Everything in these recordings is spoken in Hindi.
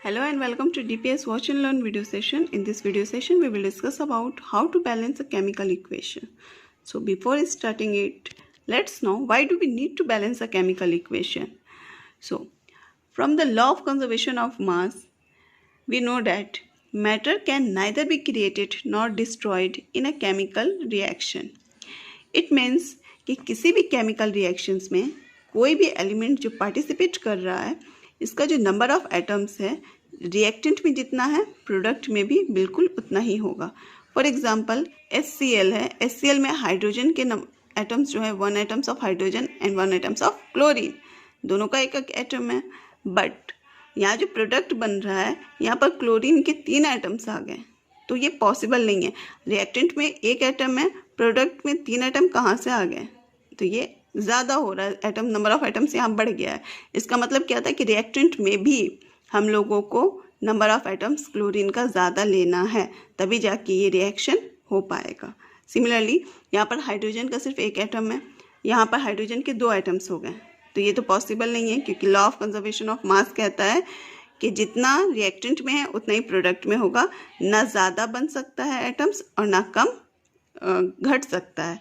Hello and welcome to DPS Watch and Learn video session. In this video session, we will discuss about how to balance a chemical equation. So before starting it, let's know why do we need to balance a chemical equation. So from the law of conservation of mass, we know that matter can neither be created nor destroyed in a chemical reaction. It means कि किसी भी chemical reactions में कोई भी element जो participate कर रहा है, इसका जो number of atoms है रिएक्टेंट में जितना है प्रोडक्ट में भी बिल्कुल उतना ही होगा. फॉर एग्जांपल HCl है, HCl में हाइड्रोजन के एटम्स जो है 1 atoms of hydrogen and 1 atoms of chlorine, दोनों का एक एक एटम है. बट यहाँ जो प्रोडक्ट बन रहा है यहाँ पर क्लोरीन के 3 एटम्स आ गए, तो ये पॉसिबल नहीं है. रिएक्टेंट में एक एटम है, प्रोडक्ट में 3 एटम कहाँ से आ गए, तो ये ज़्यादा हो रहा है, एटम नंबर ऑफ एटम्स यहाँ बढ़ गया है. इसका मतलब क्या था कि रिएक्टेंट में भी हम लोगों को नंबर ऑफ एटम्स क्लोरीन का ज़्यादा लेना है, तभी जाके ये रिएक्शन हो पाएगा. सिमिलरली यहाँ पर हाइड्रोजन का सिर्फ एक एटम है, यहाँ पर हाइड्रोजन के 2 एटम्स हो गए, तो ये तो पॉसिबल नहीं है, क्योंकि law of conservation of mass कहता है कि जितना रिएक्टेंट में है उतना ही प्रोडक्ट में होगा. ना ज़्यादा बन सकता है एटम्स और ना कम घट सकता है.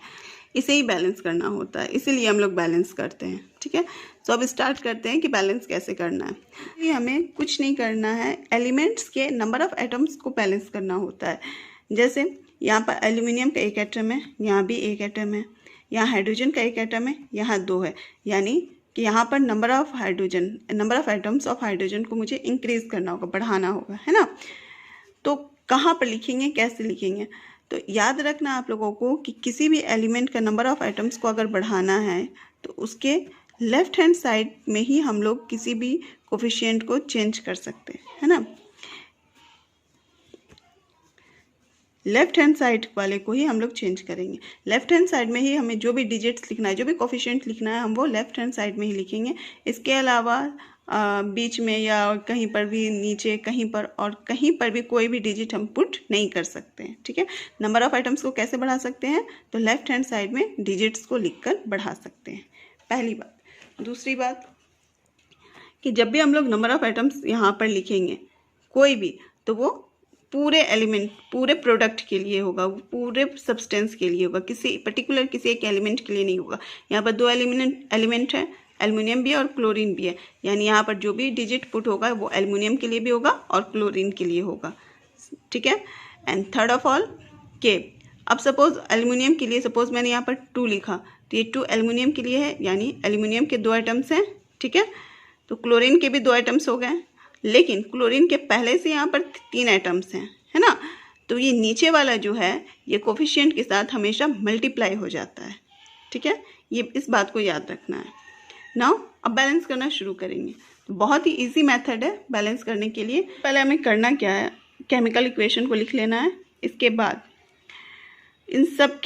इसे ही बैलेंस करना होता है, इसीलिए हम लोग बैलेंस करते हैं. ठीक है, तो अब स्टार्ट करते हैं कि बैलेंस कैसे करना है. ये हमें कुछ नहीं करना है, एलिमेंट्स के नंबर ऑफ एटम्स को बैलेंस करना होता है. जैसे यहाँ पर एल्यूमिनियम का एक एटम है, यहाँ भी एक एटम है, यहाँ हाइड्रोजन का एक एटम है, यहाँ 2 है, यानी कि यहाँ पर number of atoms of hydrogen को मुझे इंक्रीज करना होगा, बढ़ाना होगा, है ना. तो कहाँ पर लिखेंगे, कैसे लिखेंगे, तो याद रखना आप लोगों को कि किसी भी एलिमेंट का नंबर ऑफ एटम्स को अगर बढ़ाना है तो उसके लेफ्ट हैंड साइड में ही हम लोग किसी भी कोफिशिएंट को चेंज कर सकते हैं, है ना. लेफ्ट हैंड साइड वाले को ही हम लोग चेंज करेंगे. लेफ्ट हैंड साइड में ही हमें जो भी डिजिट्स लिखना है, जो भी कोफिशिएंट लिखना है, हम वो लेफ्ट हैंड साइड में ही लिखेंगे. इसके अलावा बीच में या कहीं पर भी नीचे, कहीं पर और कहीं पर भी कोई भी डिजिट हम पुट नहीं कर सकते हैं. ठीक है, नंबर ऑफ आइटम्स को कैसे बढ़ा सकते हैं, तो लेफ्ट हैंड साइड में डिजिट्स को लिखकर बढ़ा सकते हैं. पहली बात. दूसरी बात कि जब भी हम लोग नंबर ऑफ आइटम्स यहाँ पर लिखेंगे कोई भी, तो वो पूरे एलिमेंट, पूरे प्रोडक्ट के लिए होगा, वो पूरे सब्सटेंस के लिए होगा, किसी पर्टिकुलर किसी एक एलिमेंट के लिए नहीं होगा. यहाँ पर 2 एलिमेंट है, एल्युमिनियम भी और क्लोरीन भी है, यानी यहाँ पर जो भी डिजिट पुट होगा वो एल्युमिनियम के लिए भी होगा और क्लोरीन के लिए होगा. ठीक है, एंड थर्ड ऑफ ऑल के. अब सपोज एल्युमिनियम के लिए, सपोज मैंने यहाँ पर 2 लिखा, तो ये 2 एल्युमिनियम के लिए है, यानी एल्युमिनियम के 2 एटम्स हैं. ठीक है, तो क्लोरीन के भी 2 एटम्स हो गए, लेकिन क्लोरीन के पहले से यहाँ पर 3 एटम्स हैं, है ना. तो ये नीचे वाला जो है ये कोफिशिएंट के साथ हमेशा मल्टीप्लाई हो जाता है. ठीक है, ये इस बात को याद रखना है. नाउ अब बैलेंस करना शुरू करेंगे. तो बहुत ही इजी मेथड है बैलेंस करने के लिए. पहले हमें करना क्या है, केमिकल इक्वेशन को लिख लेना है. इसके बाद इन सब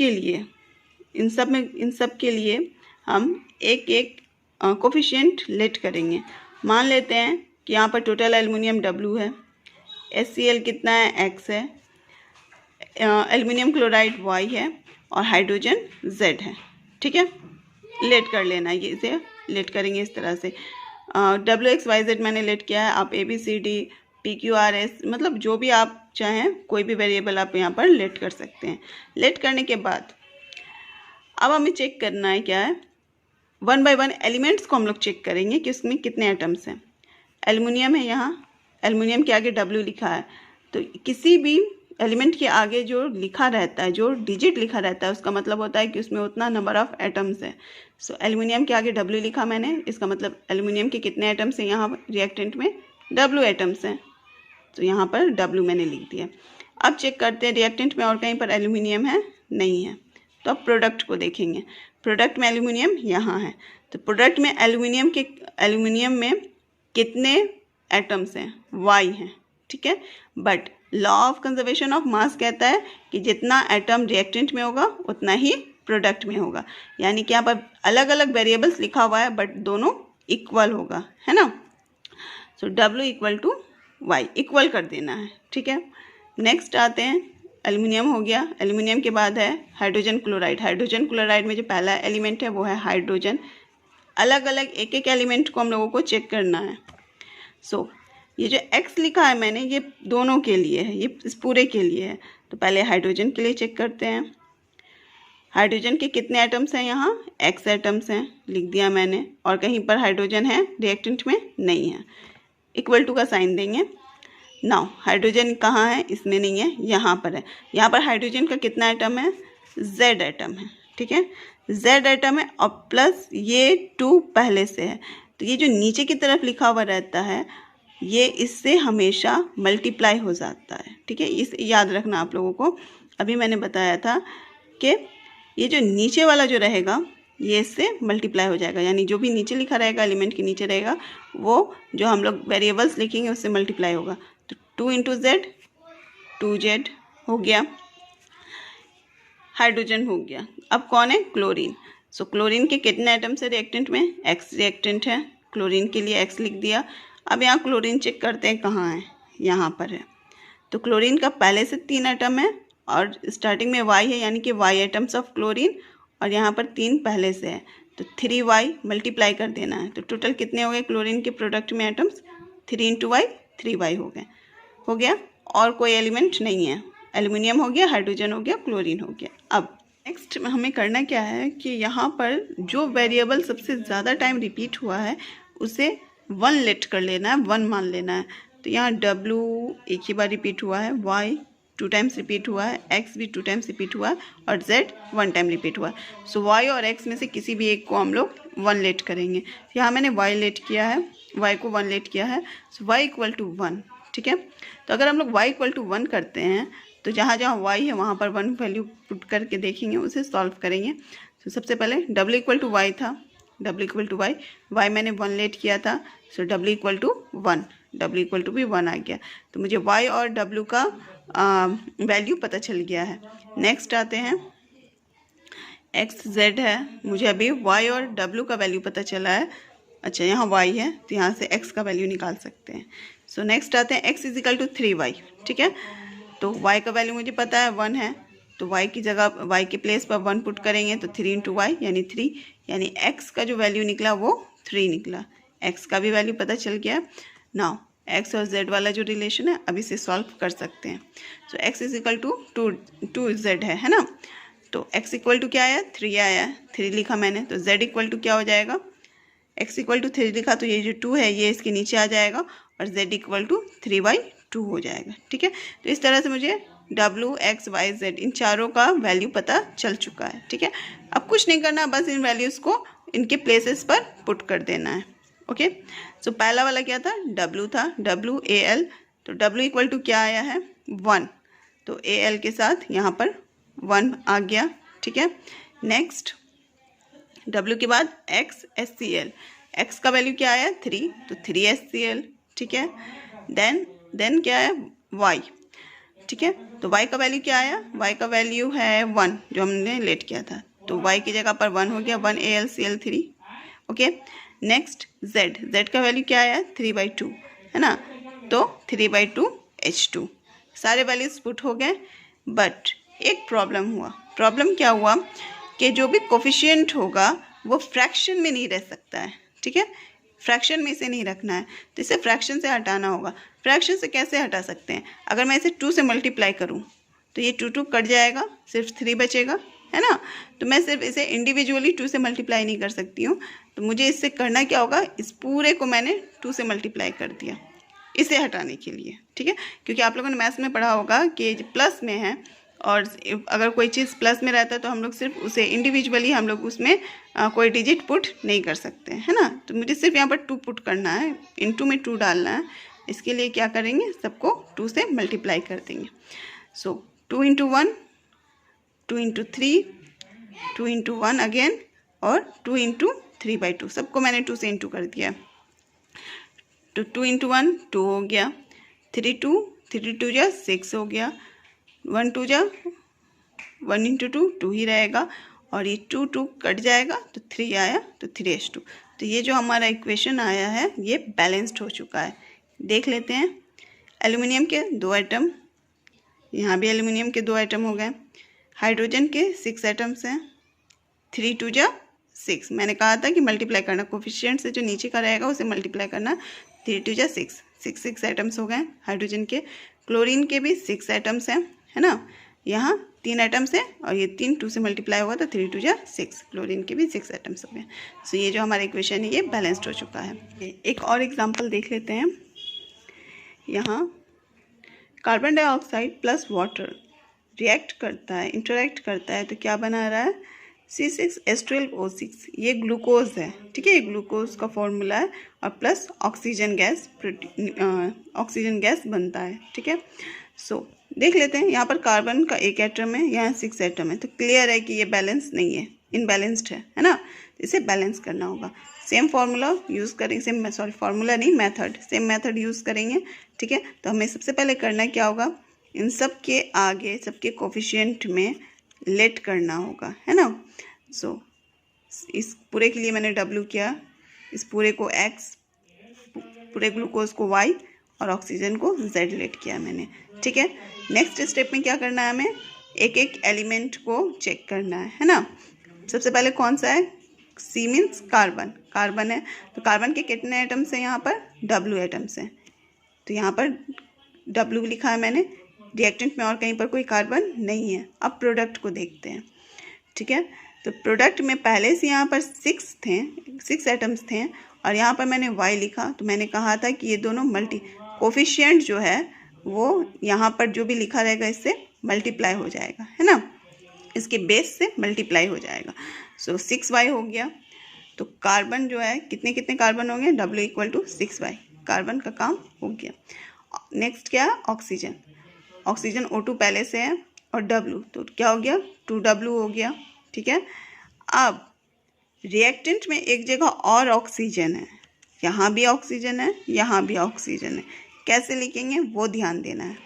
के लिए हम एक एक कोफिशिएंट लेट करेंगे. मान लेते हैं कि यहाँ पर टोटल एल्युमिनियम W है, HCl कितना है, X है, एल्युमिनियम क्लोराइड Y है और हाइड्रोजन Z है. ठीक है, लेट कर लेना है, ये इसे लेट करेंगे इस तरह से. WXYZ मैंने लेट किया है, आप ABCD PQRS मतलब जो भी आप चाहें कोई भी वेरिएबल आप यहाँ पर लेट कर सकते हैं. लेट करने के बाद अब हमें चेक करना है क्या है, 1 बाय 1 एलिमेंट्स को हम लोग चेक करेंगे कि उसमें कितने एटम्स हैं. एल्युमिनियम है, यहाँ एल्युमिनियम के आगे W लिखा है, तो किसी भी एलिमेंट के आगे जो लिखा रहता है, जो डिजिट लिखा रहता है, उसका मतलब होता है कि उसमें उतना नंबर ऑफ एटम्स है. सो एल्युमिनियम के आगे W लिखा मैंने, इसका मतलब एल्युमिनियम के कितने एटम्स हैं, यहाँ रिएक्टेंट में W एटम्स हैं, तो यहाँ पर W मैंने लिख दिया. अब चेक करते हैं रिएक्टेंट में और कहीं पर एल्युमिनियम है, नहीं है. तो अब प्रोडक्ट को देखेंगे. प्रोडक्ट में एल्युमिनियम यहाँ है, तो प्रोडक्ट में एल्युमिनियम में कितने एटम्स हैं, Y हैं. ठीक है, but law of conservation of mass कहता है कि जितना एटम रिएक्टेंट में होगा उतना ही प्रोडक्ट में होगा, यानी कि यहाँ पर अलग अलग वेरिएबल्स लिखा हुआ है बट दोनों इक्वल होगा, है ना. So W equal to Y equal कर देना है. ठीक है, नेक्स्ट आते हैं, एल्युमिनियम हो गया, एल्युमिनियम के बाद है हाइड्रोजन क्लोराइड. हाइड्रोजन क्लोराइड में जो पहला एलिमेंट है वो है हाइड्रोजन. अलग अलग एक एक एलिमेंट को हम लोगों को चेक करना है. सो ये जो x लिखा है मैंने ये दोनों के लिए है, ये इस पूरे के लिए है। तो पहले हाइड्रोजन के लिए चेक करते हैं। हाइड्रोजन के कितने एटम्स हैं, यहाँ x एटम्स हैं, लिख दिया मैंने। और कहीं पर हाइड्रोजन है रिएक्टेंट में, नहीं है। इक्वल टू का साइन देंगे। नाउ हाइड्रोजन कहाँ है, इसमें नहीं है, यहाँ पर है। यहाँ पर हाइड्रोजन का कितना एटम है, z एटम है, ठीक है, z एटम है और प्लस ये 2 पहले से है। तो ये जो नीचे की तरफ लिखा हुआ रहता है ये इससे हमेशा मल्टीप्लाई हो जाता है, ठीक है। इस याद रखना आप लोगों को। अभी मैंने बताया था कि ये जो नीचे वाला जो रहेगा ये इससे मल्टीप्लाई हो जाएगा, यानी जो भी नीचे लिखा रहेगा एलिमेंट के नीचे रहेगा वो जो हम लोग वेरिएबल्स लिखेंगे उससे मल्टीप्लाई होगा। तो 2 इंटू जेड 2z हो गया, हाइड्रोजन हो गया। अब कौन है, क्लोरीन। सो क्लोरीन के कितने एटम्स है रिएक्टेंट में, x रिएक्टेंट है, क्लोरीन के लिए x लिख दिया। अब यहाँ क्लोरीन चेक करते हैं कहाँ है, यहाँ पर है। तो क्लोरीन का पहले से 3 एटम है और स्टार्टिंग में y है, यानी कि y एटम्स ऑफ क्लोरीन, और यहाँ पर 3 पहले से है। तो 3y मल्टीप्लाई कर देना है। तो टोटल कितने हो गए क्लोरीन के प्रोडक्ट में एटम्स, 3 इंटू वाई 3y हो गया। और कोई एलिमेंट नहीं है, एल्युमिनियम हो गया, हाइड्रोजन हो गया, क्लोरीन हो गया। अब नेक्स्ट हमें करना क्या है कि यहाँ पर जो वेरिएबल सबसे ज़्यादा टाइम रिपीट हुआ है उसे 1 लेट कर लेना है, 1 मान लेना है। तो यहाँ W एक ही बार रिपीट हुआ है, Y 2 टाइम्स रिपीट हुआ है, X भी 2 टाइम्स रिपीट हुआ है और Z 1 टाइम रिपीट हुआ है। सो Y और X में से किसी भी एक को हम लोग 1 लेट करेंगे। यहाँ मैंने Y लेट किया है, Y को 1 लेट किया है। सो Y इक्वल टू 1, ठीक है। तो अगर हम लोग y इक्वल टू 1 करते हैं तो जहाँ जहाँ y है वहाँ पर 1 वैल्यू पुट करके देखेंगे, उसे सॉल्व करेंगे। तो सबसे पहले w इक्वल टू वाई था, w equal to Y, y मैंने 1 लेट किया था। So w equal to 1, w equal to भी 1 आ गया। तो मुझे y और w का वैल्यू पता चल गया है। नेक्स्ट आते हैं, x z है, मुझे अभी y और w का वैल्यू पता चला है। अच्छा यहाँ y है तो यहाँ से x का वैल्यू निकाल सकते हैं। सो नेक्स्ट आते हैं x इजिकल टू 3y, ठीक है। तो y का वैल्यू मुझे पता है 1 है, तो y की जगह y के प्लेस पर 1 पुट करेंगे तो 3 इंटू वाई यानी 3, यानी x का जो वैल्यू निकला वो 3 निकला। x का भी वैल्यू पता चल गया। नाउ x और z वाला जो रिलेशन है अभी से सॉल्व कर सकते हैं। सो x इजिकल टू 2z है ना। तो x इक्वल टू क्या आया, 3 आया, 3 लिखा मैंने। तो z इक्वल टू क्या हो जाएगा, x इक्वल टू 3 लिखा तो ये जो 2 है ये इसके नीचे आ जाएगा और z इक्वल टू 3/2 हो जाएगा, ठीक है। तो इस तरह से मुझे w x y z इन चारों का वैल्यू पता चल चुका है, ठीक है। अब कुछ नहीं करना, बस इन वैल्यूज़ को इनके प्लेसेस पर पुट कर देना है, ओके। सो पहला वाला क्या था, w था, w a l, तो w इक्वल टू क्या आया है 1, तो a l के साथ यहाँ पर 1 आ गया, ठीक है। नेक्स्ट w के बाद x S C L, x का वैल्यू क्या आया 3, तो 3 एस सी एल, ठीक है। देन क्या है y, ठीक है। तो y का वैल्यू क्या आया, y का वैल्यू है 1 जो हमने लेट किया था, तो y की जगह पर 1 हो गया, 1 AlCl3, ओके। नेक्स्ट z का वैल्यू क्या आया 3/2 है ना, तो 3/2 H2। सारे वैल्यूज पुट हो गए, बट एक प्रॉब्लम हुआ। प्रॉब्लम क्या हुआ कि जो भी कोफिशिएंट होगा वो फ्रैक्शन में नहीं रह सकता है, ठीक है। फ्रैक्शन में इसे नहीं रखना है, तो इसे फ्रैक्शन से हटाना होगा। फ्रैक्शन से कैसे हटा सकते हैं, अगर मैं इसे 2 से मल्टीप्लाई करूं तो ये 2 कट जाएगा, सिर्फ 3 बचेगा, है ना। तो मैं सिर्फ इसे इंडिविजुअली 2 से मल्टीप्लाई नहीं कर सकती हूँ, तो मुझे इससे करना क्या होगा, इस पूरे को मैंने 2 से मल्टीप्लाई कर दिया इसे हटाने के लिए, ठीक है। क्योंकि आप लोगों ने मैथ्स में पढ़ा होगा कि प्लस में है और अगर कोई चीज़ प्लस में रहता है तो हम लोग सिर्फ उसे इंडिविजुअली हम लोग उसमें कोई डिजिट पुट नहीं कर सकते, है ना। तो मुझे सिर्फ यहाँ पर 2 पुट करना है, इनटू में 2 डालना है। इसके लिए क्या करेंगे, सबको 2 से मल्टीप्लाई कर देंगे। सो 2 इंटू 1, 2 इंटू 3, 2 इंटू 1 अगेन और 2 इंटू 3/2, सबको मैंने 2 से इंटू कर दिया। तो 2 इंटू 1 2 हो गया, 3 2 जा 6 हो गया, 1 2 जा 1 इंटू 2 ही रहेगा और ये 2 कट जाएगा तो 3 आया, तो 3H2। तो ये जो हमारा इक्वेशन आया है ये बैलेंस्ड हो चुका है। देख लेते हैं, एल्युमिनियम के 2 एटम, यहाँ भी एल्युमिनियम के 2 एटम हो गए। हाइड्रोजन के 6 एटम्स हैं, 3 2 जा 6। मैंने कहा था कि मल्टीप्लाई करना, कोफिशिएंट से जो नीचे का रहेगा उसे मल्टीप्लाई करना, 3 2 जा 6, 6 एटम्स हो गए हाइड्रोजन के। क्लोरीन के भी 6 एटम्स हैं, है ना। यहाँ 3 एटम्स हैं और ये 3 2 से मल्टीप्लाई होगा तो 3 2 जा 6, क्लोरीन के भी 6 एटम्स हो गए। सो ये जो हमारा इक्वेशन है ये बैलेंस्ड हो चुका है। एक और एग्जाम्पल देख लेते हैं। यहाँ carbon dioxide plus water react करता है, इंटरेक्ट करता है, तो क्या बना रहा है, C6H12O6। ये ग्लूकोज है, ठीक है, ये ग्लूकोज का फॉर्मूला है और प्लस ऑक्सीजन गैस बनता है, ठीक है। सो देख लेते हैं, यहाँ पर कार्बन का 1 एटम है, यहाँ 6 एटम है, तो क्लियर है कि ये बैलेंस नहीं है, इनबैलेंस्ड है ना। इसे बैलेंस करना होगा। सेम फार्मूला यूज़ करेंगे, फार्मूला नहीं, सेम मेथड यूज़ करेंगे, ठीक है। तो हमें सबसे पहले करना क्या होगा, इन सब के आगे सबके कोफिशिएंट में लेट करना होगा, है ना। सो इस पूरे के लिए मैंने W किया, इस पूरे को X, पूरे ग्लूकोज को Y और ऑक्सीजन को Z लेट किया मैंने, ठीक है। नेक्स्ट स्टेप में क्या करना है, हमें एक एक एलिमेंट को चेक करना है ना। सबसे पहले कौन सा है, C मीन्स कार्बन है, तो कार्बन के कितने एटम्स हैं, यहाँ पर W एटम्स हैं, तो यहाँ पर W लिखा है मैंने। रिएक्टेंट में और कहीं पर कोई कार्बन नहीं है। अब प्रोडक्ट को देखते हैं, ठीक है। तो प्रोडक्ट में पहले से यहाँ पर 6 एटम्स थे और यहाँ पर मैंने Y लिखा, तो मैंने कहा था कि ये दोनों कोफिशिएंट जो है वो यहाँ पर जो भी लिखा रहेगा इससे मल्टीप्लाई हो जाएगा, है ना, इसके बेस से मल्टीप्लाई हो जाएगा। सो 6Y हो गया। तो कार्बन जो है कितने कार्बन होंगे, W = 6Y, कार्बन का काम हो गया। नेक्स्ट क्या है, ऑक्सीजन O2 पहले से है और W, तो क्या हो गया, 2W हो गया, ठीक है। अब रिएक्टेंट में एक जगह और ऑक्सीजन है, यहाँ भी ऑक्सीजन है, यहाँ भी ऑक्सीजन है, कैसे लिखेंगे वो ध्यान देना है।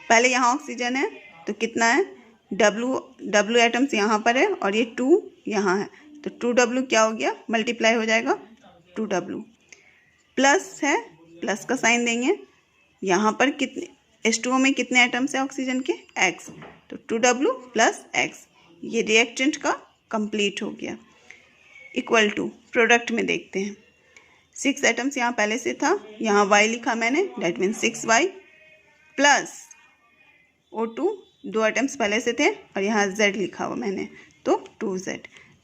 पहले यहाँ ऑक्सीजन है तो कितना है, W एटम्स यहाँ पर है और ये 2 यहाँ है, तो 2W क्या हो गया, मल्टीप्लाई हो जाएगा 2W। प्लस है, प्लस का साइन देंगे, यहाँ पर कितने H2O में कितने एटम्स हैं ऑक्सीजन के, X, तो 2W + X, ये रिएक्टेंट का कंप्लीट हो गया। इक्वल टू प्रोडक्ट में देखते हैं, 6 एटम्स यहाँ पहले से था, यहाँ Y लिखा मैंने, that means 6Y plus O2 2 atoms पहले से थे और यहाँ Z लिखा हुआ मैंने, तो 2Z।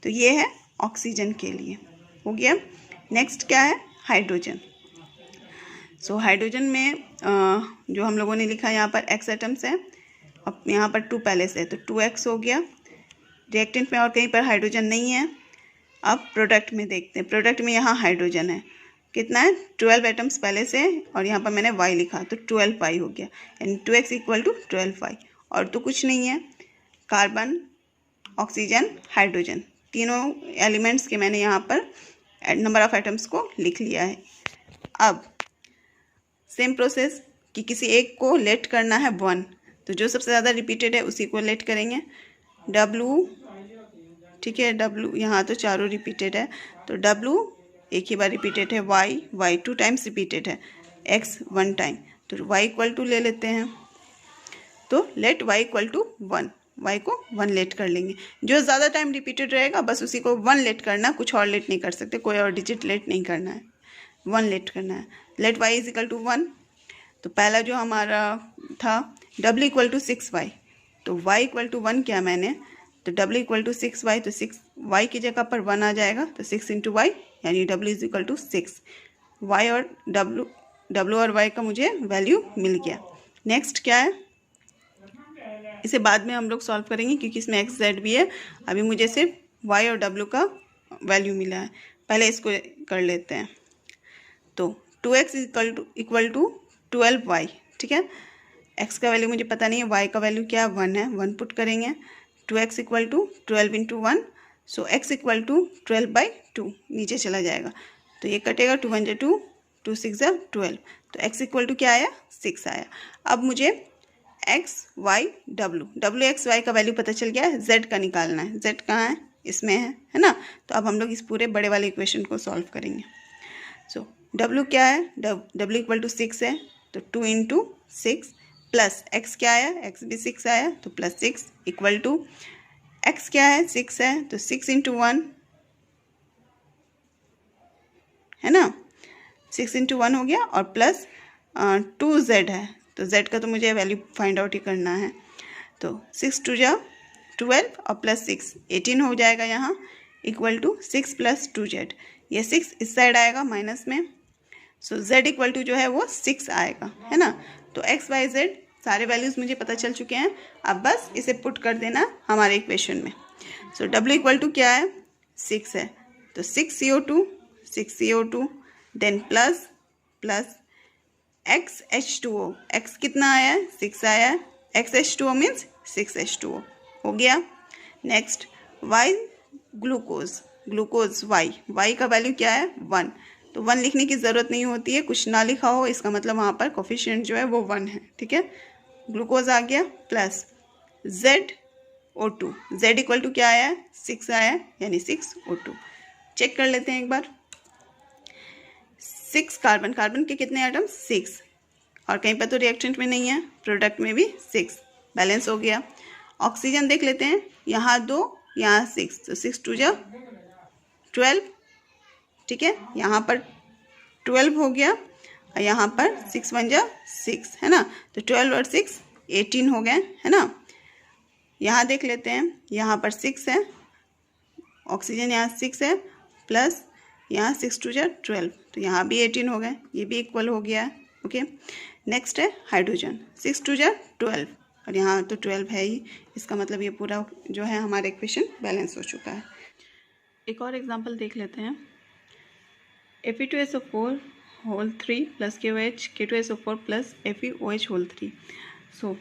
तो ये है ऑक्सीजन के लिए, हो गया। नेक्स्ट क्या है, हाइड्रोजन। सो हाइड्रोजन में जो हम लोगों ने लिखा यहाँ पर X एटम्स है और यहाँ पर 2 पहले से है, तो 2X हो गया। रिएक्टेंट में और कहीं पर हाइड्रोजन नहीं है। अब प्रोडक्ट में देखते हैं, प्रोडक्ट में यहाँ हाइड्रोजन है, कितना है, 12 एटम्स पहले से और यहाँ पर मैंने Y लिखा, तो 12Y हो गया, यानी 2X = 12Y। और तो कुछ नहीं है, कार्बन, ऑक्सीजन, हाइड्रोजन, तीनों एलिमेंट्स के मैंने यहाँ पर नंबर ऑफ एटम्स को लिख लिया है। अब सेम प्रोसेस कि किसी एक को लेट करना है 1, तो जो सबसे ज़्यादा रिपीटेड है उसी को लेट करेंगे। W, ठीक है, W यहाँ तो चारों रिपीटेड है, तो W एक ही बार रिपीटेड है, Y 2 टाइम्स रिपीटेड है, X 1 टाइम, तो Y = ले लेते हैं, तो लेट Y = 1, Y को 1 लेट कर लेंगे। जो ज़्यादा टाइम रिपीटेड रहेगा बस उसी को 1 लेट करना, कुछ और लेट नहीं कर सकते, कोई और डिजिट लेट नहीं करना है, 1 लेट करना है। लेट Y = 1, तो पहला जो हमारा था W = 6Y, तो Y = 1 किया मैंने, तो W = 6Y, तो 6Y की जगह पर 1 आ जाएगा, तो 6 × Y, यानी W = 6। Y और W और Y का मुझे वैल्यू मिल गया। नेक्स्ट क्या है, इसे बाद में हम लोग सॉल्व करेंगे क्योंकि इसमें X Z भी है। अभी मुझे सिर्फ Y और W का वैल्यू मिला है, पहले इसको कर लेते हैं। तो 2X = 12Y, ठीक है। X का वैल्यू मुझे पता नहीं है, Y का वैल्यू क्या है, 1 है, 1 पुट करेंगे। 2X = 12 × 1, सो X = 12/2, नीचे चला जाएगा, तो ये कटेगा, 2 1 2, 2 6 12, तो X = क्या आया, 6 आया। अब मुझे X Y W X Y का वैल्यू पता चल गया है, Z का निकालना है। Z कहाँ है, इसमें है ना। तो अब हम लोग इस पूरे बड़े वाले इक्वेशन को सॉल्व करेंगे। सो W क्या है, W = 6 है, तो 2 × 6 प्लस X क्या आया, X भी 6 आया, तो +6 = X क्या है, 6 है, तो 6 × 1, है ना, 6 इंटू 1 हो गया, और प्लस 2z है, तो z का तो मुझे वैल्यू फाइंड आउट ही करना है। तो 6 2 जा 12 और प्लस 6 18 हो जाएगा यहाँ, इक्वल टू 6 प्लस 2z। ये 6 इस साइड आएगा माइनस में, सो z इक्वल टू जो है वो 6 आएगा, है ना। तो x y z सारे वैल्यूज़ मुझे पता चल चुके हैं, अब बस इसे पुट कर देना हमारे इक्वेशन में। सो w इक्वल टू क्या है, 6 है, तो 6 CO2 then plus plus XH2O, x कितना आया है, 6 आया है, XH2O मीन्स 6H2O हो गया। नेक्स्ट y ग्लूकोज y का वैल्यू क्या है, 1, तो 1 लिखने की ज़रूरत नहीं होती है, कुछ ना लिखा हो इसका मतलब वहाँ पर कोफिशिएंट जो है वो 1 है, ठीक है। ग्लूकोज आ गया, plus ZO2, z equal to क्या आया है, 6 आया है, यानी 6O2। चेक कर लेते हैं एक बार। 6 कार्बन के कितने एटम, 6, और कहीं पर तो रिएक्टेंट में नहीं है, प्रोडक्ट में भी 6, बैलेंस हो गया। ऑक्सीजन देख लेते हैं, यहाँ 2 यहाँ 6, तो 6 2 जा 12, ठीक है, यहाँ पर 12 हो गया, और यहाँ पर 6 1 जा 6, है ना, तो 12 और 6 18 हो गए, है ना। यहाँ देख लेते हैं, यहाँ पर 6 है, ऑक्सीजन यहाँ 6 है, प्लस यहाँ 6 2 जा 12, तो यहाँ भी 18 हो गए, ये भी इक्वल हो गया है, ओके। नेक्स्ट है हाइड्रोजन, 6 2 जा 12, और यहाँ तो 12 है ही, इसका मतलब ये पूरा जो है हमारा इक्वेशन बैलेंस हो चुका है। एक और एग्जांपल देख लेते हैं। Fe2SO4 whole 3 plus KOH K2SO4 plus FeOH whole 3। So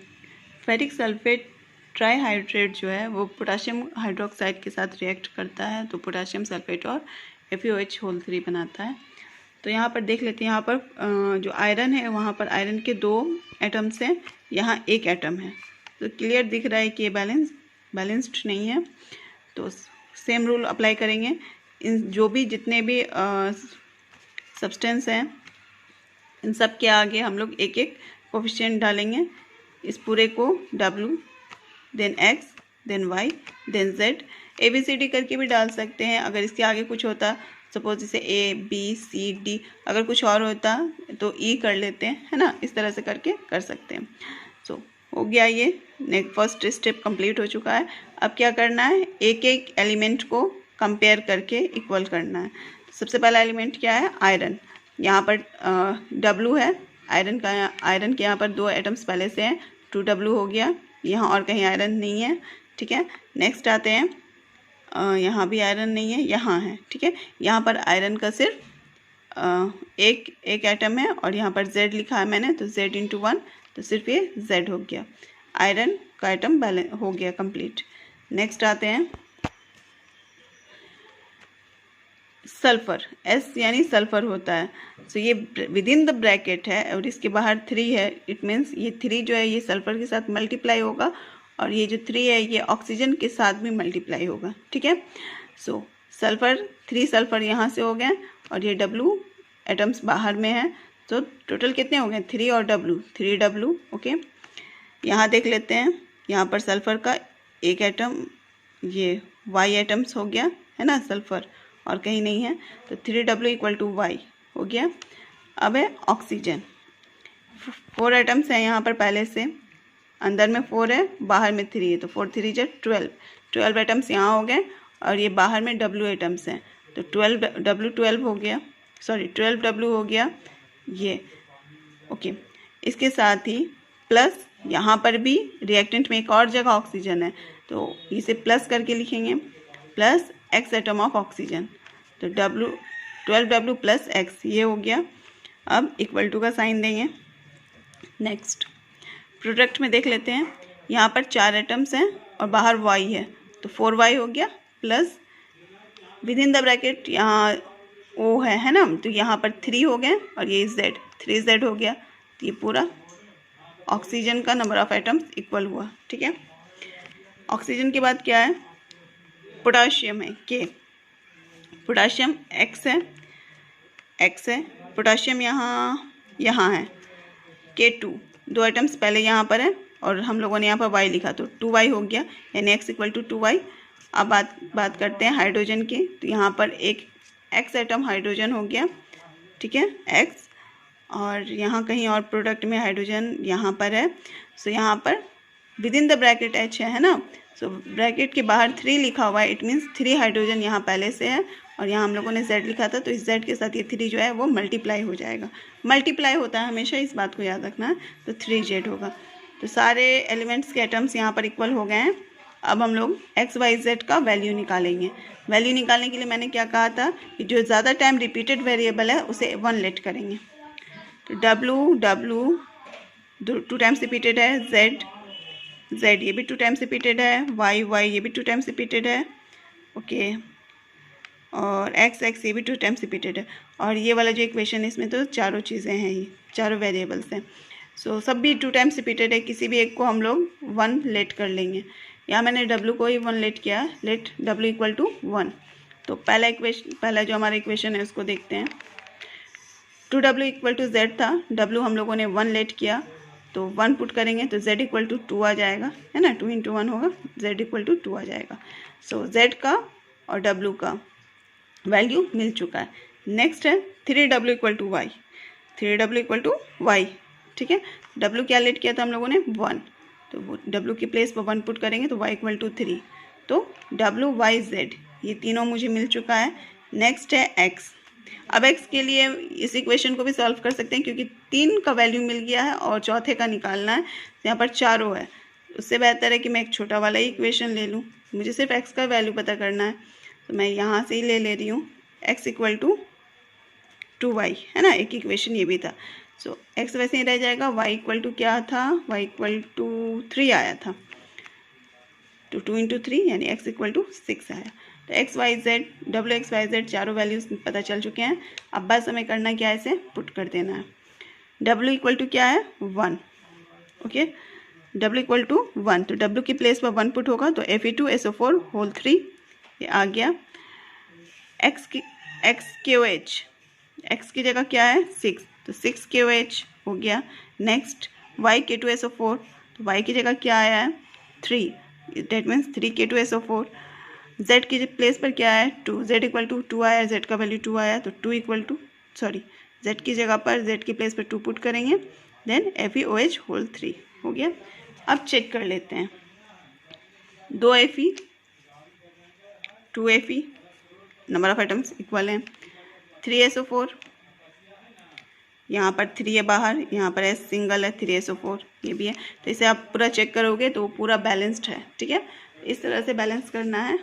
ferric sulphate trihydrate जो है वो पोटाशियम हाइड्रोक्साइड के साथ रिएक्ट करता है, तो पोटाशियम सल्फेट और FeOH होल 3 बनाता है। तो यहाँ पर देख लेते हैं, यहाँ पर जो आयरन है वहाँ पर आयरन के 2 एटम्स हैं, यहाँ 1 एटम है, तो क्लियर दिख रहा है कि ये बैलेंस्ड नहीं है। तो सेम रूल अप्लाई करेंगे, इन जो भी जितने भी सब्सटेंस हैं इन सब के आगे हम लोग एक एक कोफिशिएंट डालेंगे, इस पूरे को W then X then Y then Z, ABCD करके भी डाल सकते हैं। अगर इसके आगे कुछ होता, सपोज जैसे ABCD, अगर कुछ और होता तो E कर लेते हैं, है ना, इस तरह से करके कर सकते हैं। सो हो गया, ये फर्स्ट स्टेप कंप्लीट हो चुका है। अब क्या करना है, एक एक एलिमेंट को कंपेयर करके इक्वल करना है। सबसे पहला एलिमेंट क्या है, आयरन, यहाँ पर W है, आयरन के यहाँ पर 2 एटम्स पहले से हैं, 2W हो गया, यहाँ और कहीं आयरन नहीं है, ठीक है। नेक्स्ट आते हैं, यहाँ भी आयरन नहीं है, यहाँ है, ठीक है। यहाँ पर आयरन का सिर्फ एक एटम है, और यहाँ पर Z लिखा है मैंने, तो Z इंटू 1, तो सिर्फ ये Z हो गया, आयरन का एटम बैलेंस हो गया कंप्लीट। नेक्स्ट आते हैं सल्फर, S यानी सल्फर होता है, सो ये विद इन द ब्रैकेट है और इसके बाहर 3 है, इट मीन्स ये 3 जो है ये सल्फर के साथ मल्टीप्लाई होगा, और ये जो 3 है ये ऑक्सीजन के साथ भी मल्टीप्लाई होगा, ठीक है। सो सल्फर 3 सल्फर यहाँ से हो गए, और ये W एटम्स बाहर में है, तो टोटल कितने हो गए, 3 और W, 3W, ओके। यहाँ देख लेते हैं, यहाँ पर सल्फर का एक एटम, ये Y एटम्स हो गया, है ना, सल्फर और कहीं नहीं है, तो 3W इक्वल टू Y हो गया। अब है ऑक्सीजन, 4 एटम्स हैं यहाँ पर पहले से, अंदर में 4 है, बाहर में 3 है, तो 4 3 जा 12 एटम्स यहाँ हो गए, और ये बाहर में W एटम्स हैं, तो 12W हो गया, सॉरी 12W हो गया ये, ओके। इसके साथ ही प्लस यहाँ पर भी रिएक्टेंट में एक और जगह ऑक्सीजन है, तो इसे प्लस करके लिखेंगे, plus X atom of oxygen, तो 12W प्लस X ये हो गया। अब इक्वल टू का साइन देंगे। नेक्स्ट प्रोडक्ट में देख लेते हैं, यहाँ पर 4 एटम्स हैं और बाहर Y है, तो 4Y हो गया, plus with in the bracket यहाँ O है ना, तो यहाँ पर 3 हो गए, और ये Z 3Z हो गया, तो ये पूरा ऑक्सीजन का नंबर ऑफ एटम्स इक्वल हुआ, ठीक है। ऑक्सीजन के बाद क्या है, पोटाशियम है, K, पोटाशियम X है, पोटाशियम यहाँ है, K2, 2 एटम्स पहले यहाँ पर है, और हम लोगों ने यहाँ पर Y लिखा, तो 2Y हो गया, यानी X इक्वल टू 2Y। अब बात करते हैं हाइड्रोजन की, तो यहाँ पर एक X एटम हाइड्रोजन हो गया, ठीक है, X, और यहाँ कहीं और प्रोडक्ट में हाइड्रोजन यहाँ पर है, सो यहाँ पर with in the bracket H है ना, सो ब्रैकेट के बाहर 3 लिखा हुआ है, इट मीन्स 3 हाइड्रोजन यहाँ पहले से है, और यहाँ हम लोगों ने Z लिखा था, तो इस Z के साथ ये 3 जो है वो मल्टीप्लाई हो जाएगा, मल्टीप्लाई होता है हमेशा, इस बात को याद रखना है, तो 3Z होगा। तो सारे एलिमेंट्स के एटम्स यहाँ पर इक्वल हो गए हैं। अब हम लोग XYZ का वैल्यू निकालेंगे। वैल्यू निकालने के लिए मैंने क्या कहा था कि जो ज़्यादा टाइम रिपीटेड वेरिएबल है उसे 1 लेट करेंगे। तो W 2 टाइम्स रिपीटेड है, Z ये भी 2 टाइम्स रिपीटेड है, Y ये भी 2 टाइम्स रिपीटेड है, ओके, और X ये भी 2 टाइम्स रिपीटेड है। और ये वाला जो इक्वेशन है इसमें तो चारों चीज़ें हैं, ये चारों वेरिएबल्स हैं, सो सब भी 2 टाइम्स रिपीटेड है, किसी भी एक को हम लोग 1 लेट कर लेंगे। यहाँ मैंने W को ही 1 लेट किया, लेट W इक्वल टू 1। तो पहला जो हमारा इक्वेशन है उसको देखते हैं। 2W इक्वल टू Z था, W हम लोगों ने 1 लेट किया, तो 1 पुट करेंगे तो Z इक्वल टू 2 आ जाएगा, है ना, 2 × 1 होगा, Z इक्वल टू 2 आ जाएगा। सो Z का और W का वैल्यू मिल चुका है। नेक्स्ट है 3W equal to Y, 3W equal to Y, ठीक है। W क्या लेट किया था हम लोगों ने 1, तो W की प्लेस पर 1 पुट करेंगे तो Y इक्वल टू 3, तो W Y Z ये तीनों मुझे मिल चुका है। नेक्स्ट है X। अब X के लिए इस इक्वेशन को भी सॉल्व कर सकते हैं, क्योंकि 3 का वैल्यू मिल गया है और चौथे का निकालना है, यहाँ पर चारों है, उससे बेहतर है कि मैं एक छोटा वाला ही इक्वेशन ले लूँ, मुझे सिर्फ X का वैल्यू पता करना है, तो मैं यहाँ से ही ले रही हूँ X इक्वल टू 2Y, है ना, एक इक्वेशन ये भी था। सो X वैसे ही रह जाएगा, Y इक्वल टू क्या था, Y इक्वल टू 3 आया था, तो 2 × 3 यानी X इक्वल टू 6 आया। तो XYZ WXYZ चारों वैल्यूज पता चल चुके हैं। अब बस हमें करना क्या है, इसे पुट कर देना है। W इक्वल टू क्या है 1, ओके, W इक्वल टू 1, तो W की प्लेस पर 1 पुट होगा, तो Fe2SO4 होल 3 ये आ गया। XKOH, X की जगह क्या है 6, तो 6KOH हो गया। नेक्स्ट YK2SO4, तो Y की जगह क्या आया है 3, डेट मीन्स 3K2SO4। Z की प्लेस पर क्या है 2, Z इक्वल टू 2 आया, Z का वैल्यू 2 आया, तो 2 इक्वल टू Z की जगह पर Z की प्लेस पर 2 पुट करेंगे, देन FeOH होल 3 हो गया। अब चेक कर लेते हैं, 2 Fe 2 Fe number of atoms equal हैं, 3SO4 यहाँ पर 3 है बाहर, यहाँ पर है सिंगल है 3SO4 ये भी है, तो इसे आप पूरा चेक करोगे तो पूरा बैलेंस्ड है, ठीक है। इस तरह से बैलेंस करना है।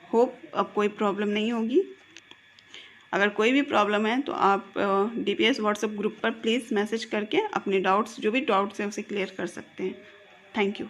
होप अब कोई प्रॉब्लम नहीं होगी। अगर कोई भी प्रॉब्लम है तो आप DPS व्हाट्सएप ग्रुप पर प्लीज़ मैसेज करके अपने डाउट्स, जो भी डाउट्स हैं उसे क्लियर कर सकते हैं। Thank you.